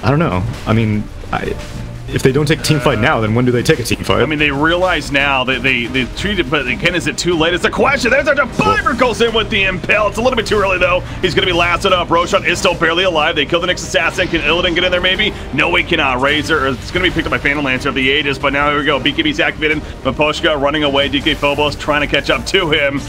I don't know. I mean, if they don't take a team fight now, then when do they take a team fight? I mean, they realize now that they treat it, but again, is it too late? It's a question. There's a Fiber goes in with the impale. It's a little bit too early, though. He's going to be lasted up. Roshan is still barely alive. They kill the next assassin. Can Illidan get in there, maybe? No, he cannot. Razor, it's going to be picked up by Phantom Lancer of the Aegis, but now here we go. BKB's activated. Miposhka running away. DK Phobos trying to catch up to him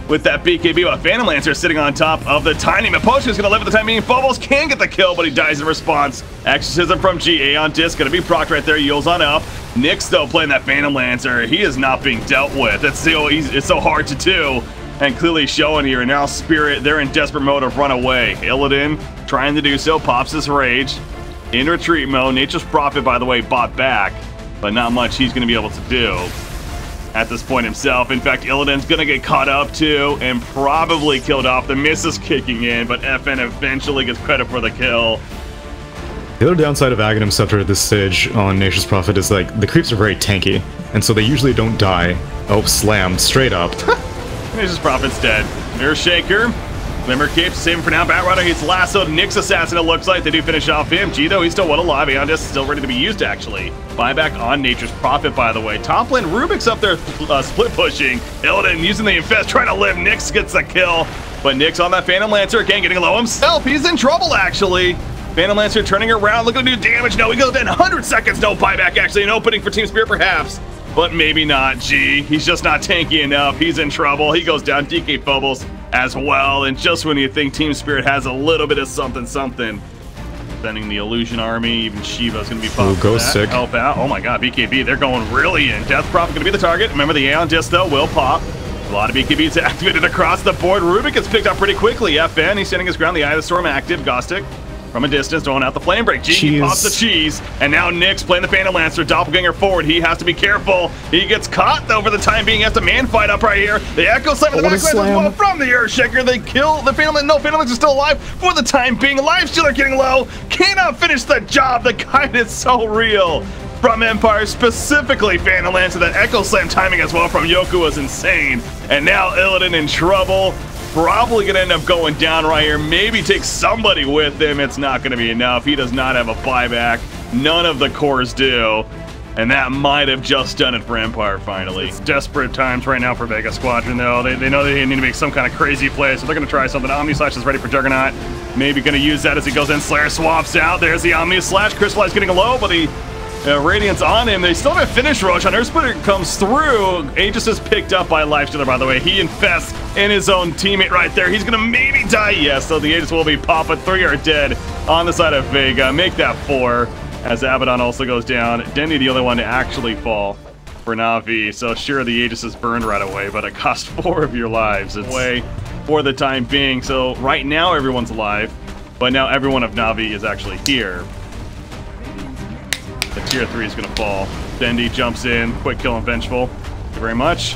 with that BKB, but Phantom Lancer sitting on top of the Tiny. Miposhka is going to live at the time being. Phobos can get the kill, but he dies in response. Exorcism from GA on disc, going to be procced right there. Yields on up. Nyx, though, playing that Phantom Lancer. He is not being dealt with. It's so hard to do, and clearly showing here. And now Spirit, they're in desperate mode of run away. Illidan trying to do so, pops his rage. In retreat mode. Nature's Prophet, by the way, bought back, but not much he's going to be able to do at this point himself. In fact, Illidan's gonna get caught up too and probably killed off. The miss is kicking in, but FN eventually gets credit for the kill. The other downside of Aghanim Scepter at this stage on Nature's Prophet is like the creeps are very tanky, and so they usually don't die. Oh, slammed straight up. Nature's Prophet's dead. Mirror Shaker. Glimmer Cape, same for now. Batrider hits lassoed. Nyx Assassin, it looks like. They do finish off him. G, though, he's still one alive. Aeon still ready to be used, actually. Buyback on Nature's Prophet, by the way. Top lane, Rubik's up there split pushing. Illidan using the Infest, trying to live. Nyx gets the kill. But Nyx on that Phantom Lancer, again, getting low himself. He's in trouble, actually. Phantom Lancer turning around, looking to do damage. No, he goes down 100 seconds. No buyback, actually. An opening for Team Spirit, perhaps. But maybe not, G. He's just not tanky enough. He's in trouble. He goes down. DK Phobos as well. And just when you think Team Spirit has a little bit of something, sending the Illusion Army, even Shiva's going to be popped for that. Sick. Help out. Oh my god, BKB, they're going really in. Death Prophet going to be the target. Remember, the Aeon Disc, though, will pop. A lot of BKBs activated across the board. Rubik gets picked up pretty quickly. FN, he's standing his ground. The Eye of the Storm active. Gostic from a distance, throwing out the flame break. G pops the cheese, and now Nyx playing the Phantom Lancer. Doppelganger forward. He has to be careful. He gets caught, though, for the time being. He has to man fight up right here. The Echo Slam in the background as well from the Earthshaker. They kill the Phantom Lancer. No, Phantom Lancer still alive for the time being. Lifestealer getting low. Cannot finish the job. The kind is so real from Empire, specifically Phantom Lancer. That Echo Slam timing as well from Yoku was insane. And now Illidan in trouble. Probably going to end up going down right here. Maybe take somebody with him. It's not going to be enough. He does not have a buyback. None of the cores do. And that might have just done it for Empire, finally. It's desperate times right now for Vega Squadron, though. They know they need to make some kind of crazy play, so they're going to try something. Omni Slash is ready for Juggernaut. Maybe going to use that as he goes in. Slayer swaps out. There's the Omni Slash. Crystallize getting low, but the Radiance on him. They still haven't finished Roshan. Earthsplitter comes through. Aegis is picked up by Lifestealer, by the way. He infests in his own teammate right there. He's going to maybe die. Yes, so the Aegis will be popped. 3 are dead on the side of Vega. Make that 4 as Abaddon also goes down. Dendy, the only one to actually fall for NaVi. So sure, the Aegis is burned right away, but it cost 4 of your lives. It's away for the time being. So right now, everyone's alive, but now everyone of NaVi is actually here. The tier 3 is going to fall. Dendy jumps in. Quick kill and vengeful. Thank you very much.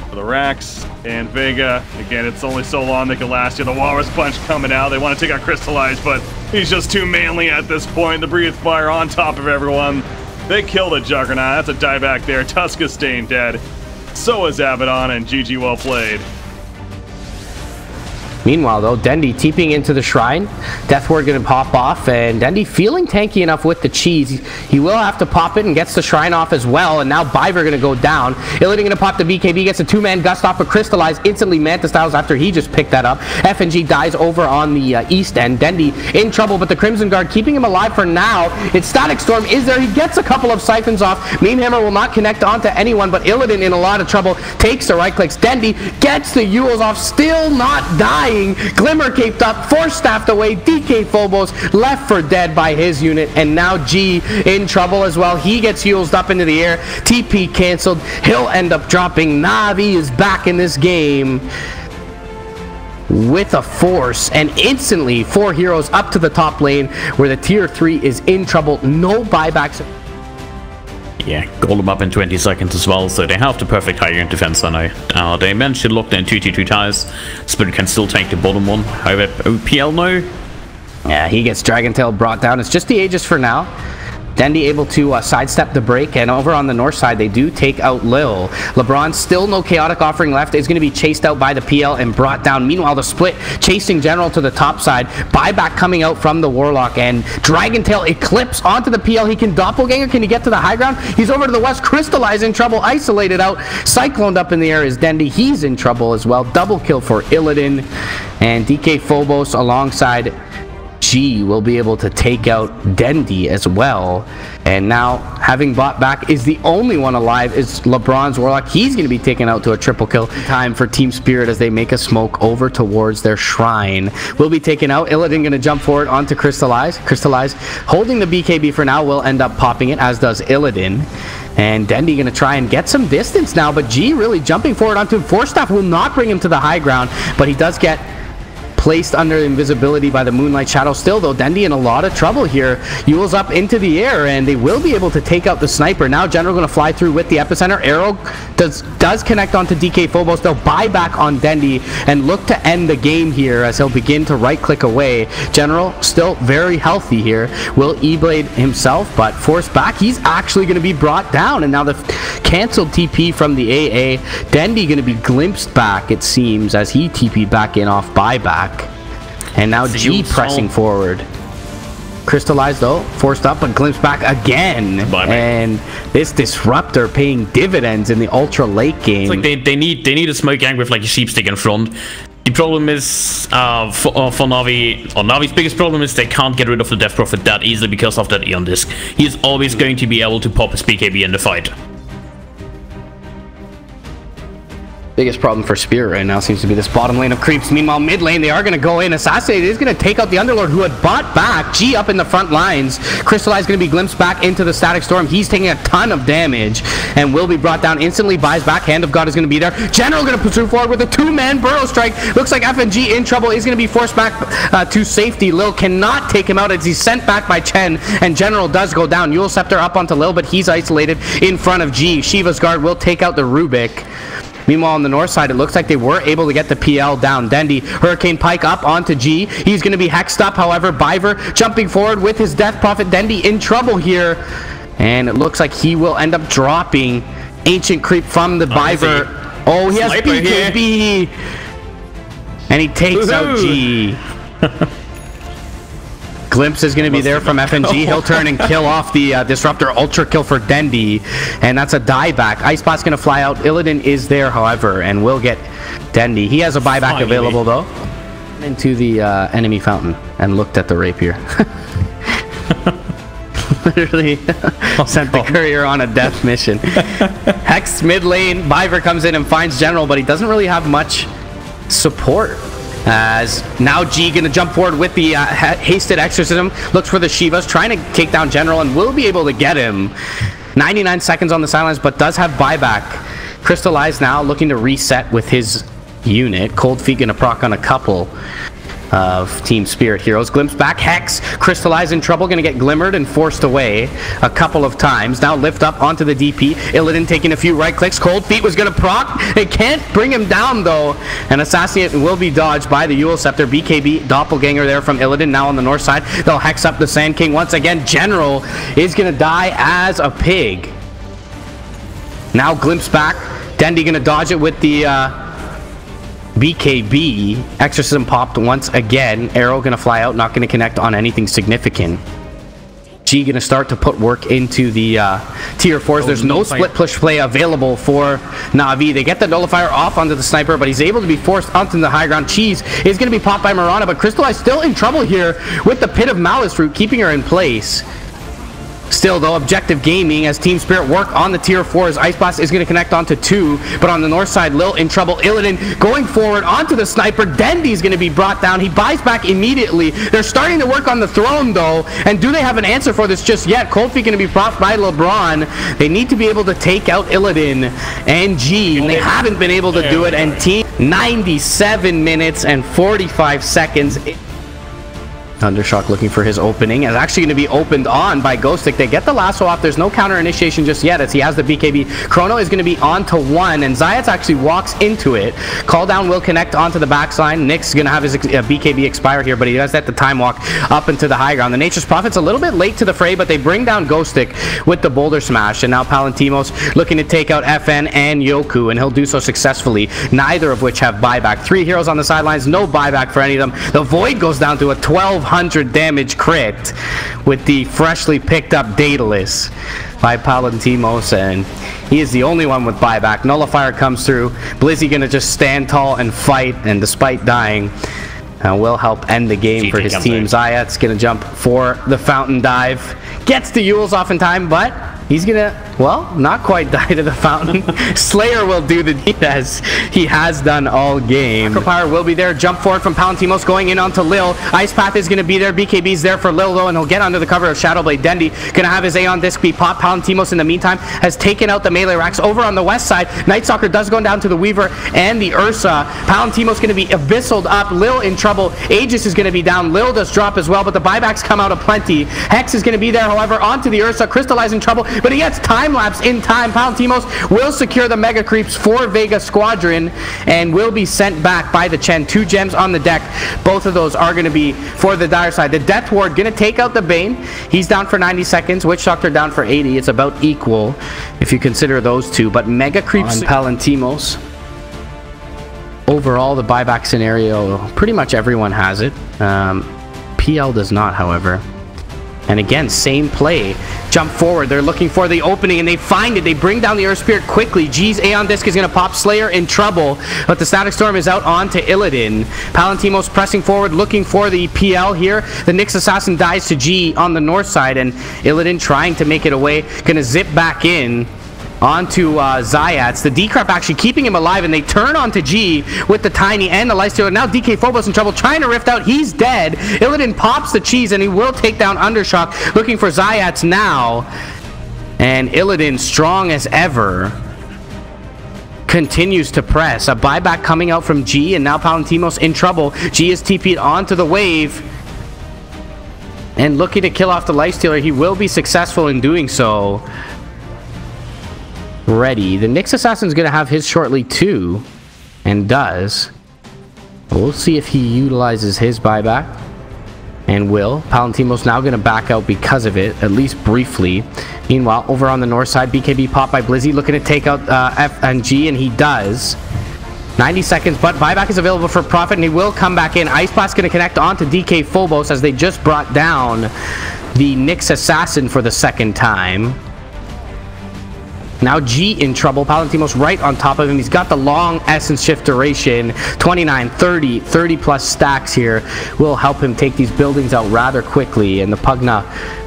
For the Rax and Vega. Again, it's only so long they can last you. The Walrus Punch coming out. They want to take out Crystallize, but he's just too manly at this point. The Breathe Fire on top of everyone. They kill the Juggernaut. That's a dieback there. Tusk is staying dead. So is Abaddon, and GG well played. Meanwhile, though, Dendy TPing into the shrine. Death Ward going to pop off, and Dendy feeling tanky enough with the cheese. He will have to pop it and gets the shrine off as well, and now Biver going to go down. Illidan going to pop the BKB, gets a 2-man gust off of Crystallize, instantly Manta Styles after he just picked that up. FNG dies over on the east end. Dendy in trouble, but the Crimson Guard keeping him alive for now. It's Static Storm is there. He gets a couple of siphons off. Meme Hammer will not connect onto anyone, but Illidan in a lot of trouble. Takes the right clicks. Dendy gets the Yules off, still not dying. Glimmer caped up, Force staffed away. DK Phobos left for dead by his unit, and now G in trouble as well. He gets healed up into the air. TP canceled. He'll end up dropping. NaVi is back in this game with a Force, and instantly 4 heroes up to the top lane where the tier 3 is in trouble. No buybacks. Yeah, gold them up in 20 seconds as well, so they have the perfect high ground defense, I know. They managed to lock down 2-2-2 ties. Spirit can still take the bottom one. However, OPL now. Yeah, he gets Dragon Tail brought down. It's just the Aegis for now. Dendy able to sidestep the break, and over on the north side, they do take out Lil. LeBron, still no chaotic offering left, is going to be chased out by the PL and brought down. Meanwhile, the split chasing General to the top side. Buyback coming out from the Warlock, and Dragon Tail Eclipse onto the PL. He can doppelganger. Can he get to the high ground? He's over to the west. Crystallize in trouble. Isolated out. Cycloned up in the air is Dendy. He's in trouble as well. Double kill for Illidan, and DK Phobos alongside G will be able to take out Dendy as well. And now, having bought back, is the only one alive is LeBron's Warlock. He's going to be taken out to a triple kill. Time for Team Spirit as they make a smoke over towards their shrine. Will be taken out. Illidan going to jump forward onto Crystallize. Crystallize holding the BKB for now, will end up popping it, as does Illidan. And Dendy going to try and get some distance now, but G really jumping forward onto him. Force Staff will not bring him to the high ground, but he does get placed under invisibility by the Moonlight Shadow. Still though, Dendy in a lot of trouble here. Yule's up into the air, and they will be able to take out the sniper. Now General going to fly through with the epicenter. Arrow does connect onto DK Phobos. They'll buy back on Dendy and look to end the game here as he'll begin to right click away. General still very healthy here. Will E-Blade himself, but forced back. He's actually going to be brought down, and now the canceled TP from the AA. Dendy going to be glimpsed back, it seems, as he TP'd back in off buyback. And now G pressing forward. Crystallized though, forced up, but glimpsed back again. And this Disruptor paying dividends in the ultra late game. It's like they need a smoke gang with like a sheep stick in front. The problem is for NaVi, or NaVi's biggest problem is they can't get rid of the Death Prophet that easily because of that Eon Disc. He's always going to be able to pop his BKB in the fight. Biggest problem for Spirit right now seems to be this bottom lane of creeps. Meanwhile, mid lane, they are going to go in. Assassinate is going to take out the Underlord, who had bought back. G up in the front lines. Crystallize going to be glimpsed back into the Static Storm. He's taking a ton of damage and will be brought down instantly. Buys back. Hand of God is going to be there. General going to pursue forward with a two-man Burrow Strike. Looks like FNG in trouble. He's going to be forced back to safety. Lil cannot take him out as he's sent back by Chen, and General does go down. Yule Scepter up onto Lil, but he's isolated in front of G. Shiva's Guard will take out the Rubik. Meanwhile, on the north side, it looks like they were able to get the PL down. Dendy, Hurricane Pike up onto G. He's going to be hexed up, however. Biver jumping forward with his Death Prophet. Dendy in trouble here. And it looks like he will end up dropping Ancient Creep from the Biver. Oh, he has BKB. And he takes out G. Glimpse is going to be there from FNG. He'll turn and kill off the Disruptor. Ultra kill for Dendy. And that's a dieback. Icebot's going to fly out. Illidan is there, however, and will get Dendy. He has a buyback available, though. Into the enemy fountain and looked at the rapier. Literally sent the courier on a death mission. Hex mid lane. Biver comes in and finds General, but he doesn't really have much support. As now G gonna jump forward with the hasted exorcism, looks for the Shivas, trying to take down General, and will be able to get him. 99 seconds on the silence, but does have buyback. Crystallize now looking to reset with his unit. Cold Feet gonna proc on a couple of Team Spirit heroes. Glimpse back. Hex. Crystallize in trouble. Going to get glimmered and forced away a couple of times. Now lift up onto the DP. Illidan taking a few right clicks. Cold Feet was going to proc. They can't bring him down though. And Assassinate will be dodged by the Yule Scepter. BKB Doppelganger there from Illidan. Now on the north side. They'll hex up the Sand King once again. General is going to die as a pig. Now glimpse back. Dendy going to dodge it with the BKB. Exorcism popped once again. Arrow gonna fly out, not gonna connect on anything significant. G gonna start to put work into the tier 4s. There's no split push play available for NaVi. They get the nullifier off onto the sniper, but he's able to be forced onto the high ground. Cheese is gonna be popped by Mirana, but Crystallize still in trouble here with the Pit of Malice Root, keeping her in place. Still, though, Objective Gaming as Team Spirit work on the tier 4s. Icebox is going to connect onto 2, but on the north side, Lil in trouble. Illidan going forward onto the sniper. Dendy's going to be brought down. He buys back immediately. They're starting to work on the throne, though, and do they have an answer for this just yet? Cold Feet going to be propped by LeBron. They need to be able to take out Illidan and G, and they haven't been able to do it. And Team 97 minutes and 45 seconds. Thundershock looking for his opening. It's actually going to be opened on by Ghostic. They get the lasso off. There's no counter initiation just yet as he has the BKB. Chrono is going to be on to 1, and Zayats actually walks into it. Call down will connect onto the backside. Nick's going to have his BKB expire here, but he does that the time walk up into the high ground. The Nature's Prophet's a little bit late to the fray, but they bring down Ghostic with the boulder smash, and now Palantimos looking to take out FN and Yoku, and he'll do so successfully, neither of which have buyback. 3 heroes on the sidelines, no buyback for any of them. The Void goes down to a 1200 damage crit with the freshly picked up Daedalus by Palantimos, and he is the only one with buyback. Nullifier comes through. Blizzy gonna just stand tall and fight, and despite dying, will help end the game for his team. Zayat's gonna jump for the fountain dive. Gets the Yules off in time, but he's gonna, well, not quite die to the fountain. Slayer will do the deed as he has done all game. Acropire will be there. Jump forward from Palantimos going in onto Lil. Ice Path is gonna be there. BKB's there for Lil though, and he'll get under the cover of Shadowblade. Dendy gonna have his Aeon Disc be popped. Palantimos in the meantime has taken out the melee racks over on the west side. Night Stalker does go down to the Weaver and the Ursa. Palantimos gonna be abyssaled up. Lil in trouble. Aegis is gonna be down. Lil does drop as well, but the buybacks come out aplenty. Hex is gonna be there, however, onto the Ursa. Crystallize in trouble, but he gets time lapse in time. Palantimos will secure the mega creeps for Vega Squadron and will be sent back by the Chen. 2 gems on the deck. Both of those are going to be for the dire side. The Death Ward going to take out the Bane. He's down for 90 seconds. Witch Doctor down for 80. It's about equal if you consider those two. But mega creeps on Palantimos. Overall, the buyback scenario, pretty much everyone has it. PL does not, however. And again, same play. Jump forward. They're looking for the opening, and they find it. They bring down the Earth Spirit quickly. G's Aeon Disc is going to pop. Slayer in trouble, but the Static Storm is out onto Illidan. Palantimos pressing forward, looking for the PL here. The Nyx Assassin dies to G on the north side, and Illidan trying to make it away. Going to zip back in onto Zayats. The Decrep actually keeping him alive, and they turn onto G with the Tiny and the Lifestealer. Now DK Phobos in trouble, trying to rift out. He's dead. Illidan pops the cheese, and he will take down Undershock, looking for Zayats now. And Illidan, strong as ever, continues to press. A buyback coming out from G, and now Palantimos in trouble. G is TP'd onto the wave and looking to kill off the Lifestealer. He will be successful in doing so. Ready. The Nyx Assassin's going to have his shortly too, and does. We'll see if he utilizes his buyback, and will. Palantimos now going to back out because of it, at least briefly. Meanwhile, over on the north side, BKB popped by Blizzy, looking to take out F and G, and he does. 90 seconds, but buyback is available for Prophet, and he will come back in. Ice Blast going to connect onto DK Phobos as they just brought down the Nyx Assassin for the second time. Now G in trouble. Palantimos right on top of him. He's got the long Essence Shift duration. 29, 30 plus stacks here will help him take these buildings out rather quickly, and the Pugna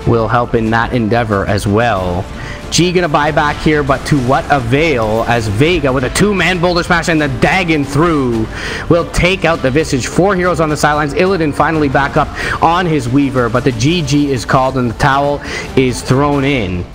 will help in that endeavor as well. G gonna buy back here, but to what avail, as Vega with a 2-man boulder smash and the Dagon through will take out the Visage. 4 heroes on the sidelines. Illidan finally back up on his Weaver, but the GG is called and the towel is thrown in.